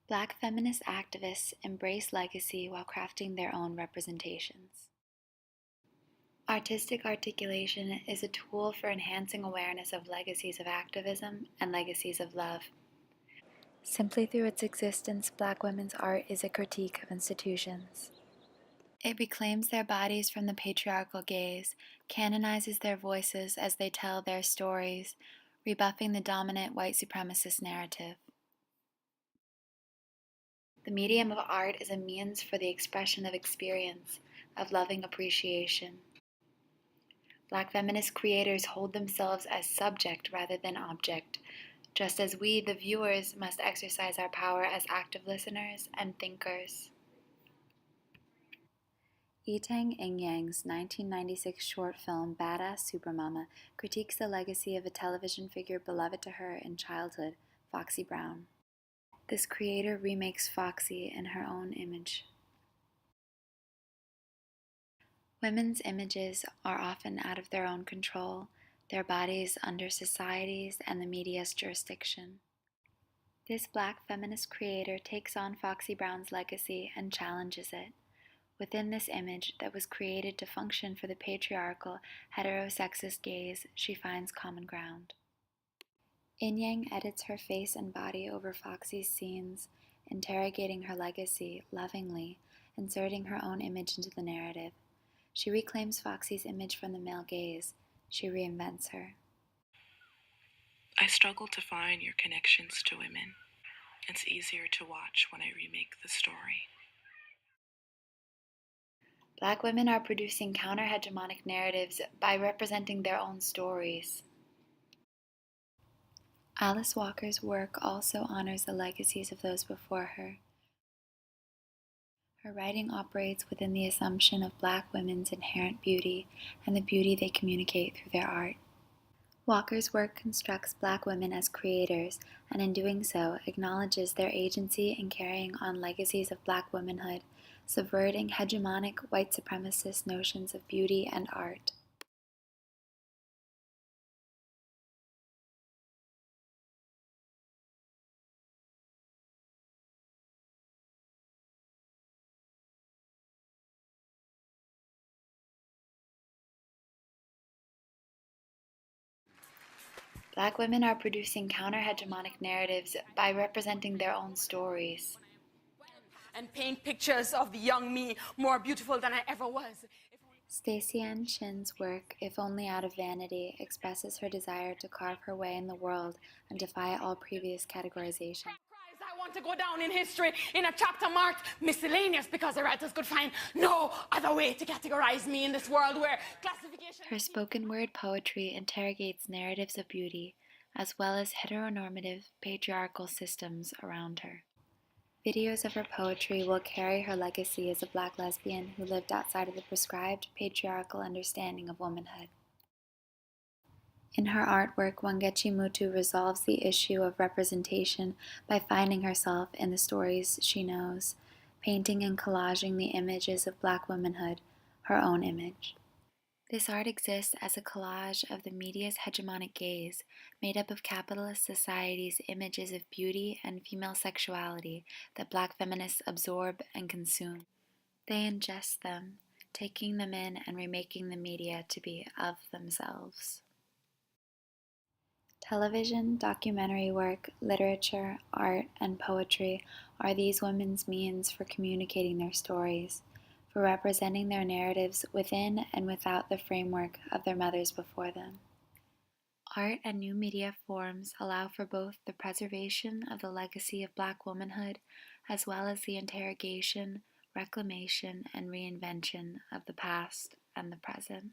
Black feminist activists embrace legacy while crafting their own representations. Artistic articulation is a tool for enhancing awareness of legacies of activism and legacies of love. Simply through its existence, Black women's art is a critique of institutions. It reclaims their bodies from the patriarchal gaze, canonizes their voices as they tell their stories, rebuffing the dominant white supremacist narrative. The medium of art is a means for the expression of experience, of loving appreciation. Black feminist creators hold themselves as subject rather than object, just as we, the viewers, must exercise our power as active listeners and thinkers. Etang Inyang's 1996 short film Badass Supermama critiques the legacy of a television figure beloved to her in childhood, Foxy Brown. This creator remakes Foxy in her own image. Women's images are often out of their own control, their bodies under society's and the media's jurisdiction. This Black feminist creator takes on Foxy Brown's legacy and challenges it. Within this image that was created to function for the patriarchal, heterosexist gaze, she finds common ground. Inyang edits her face and body over Foxy's scenes, interrogating her legacy lovingly, inserting her own image into the narrative. She reclaims Foxy's image from the male gaze. She reinvents her. I struggle to find your connections to women. It's easier to watch when I remake the story. Black women are producing counter-hegemonic narratives by representing their own stories. Alice Walker's work also honors the legacies of those before her. Her writing operates within the assumption of Black women's inherent beauty and the beauty they communicate through their art. Walker's work constructs Black women as creators, and in doing so, acknowledges their agency in carrying on legacies of Black womanhood, subverting hegemonic white supremacist notions of beauty and art. Black women are producing counter-hegemonic narratives by representing their own stories. And paint pictures of the young me more beautiful than I ever was. Staceyann Chin's work, if only out of vanity, expresses her desire to carve her way in the world and defy all previous categorization. I want to go down in history in a chapter marked miscellaneous because the writers could find no other way to categorize me in this world where classification... Her spoken word poetry interrogates narratives of beauty, as well as heteronormative patriarchal systems around her. Videos of her poetry will carry her legacy as a Black lesbian who lived outside of the prescribed patriarchal understanding of womanhood. In her artwork, Wangechi Mutu resolves the issue of representation by finding herself in the stories she knows, painting and collaging the images of Black womanhood, her own image. This art exists as a collage of the media's hegemonic gaze, made up of capitalist society's images of beauty and female sexuality that Black feminists absorb and consume. They ingest them, taking them in and remaking the media to be of themselves. Television, documentary work, literature, art, and poetry are these women's means for communicating their stories, for representing their narratives within and without the framework of their mothers before them. Art and new media forms allow for both the preservation of the legacy of Black womanhood, as well as the interrogation, reclamation, and reinvention of the past and the present.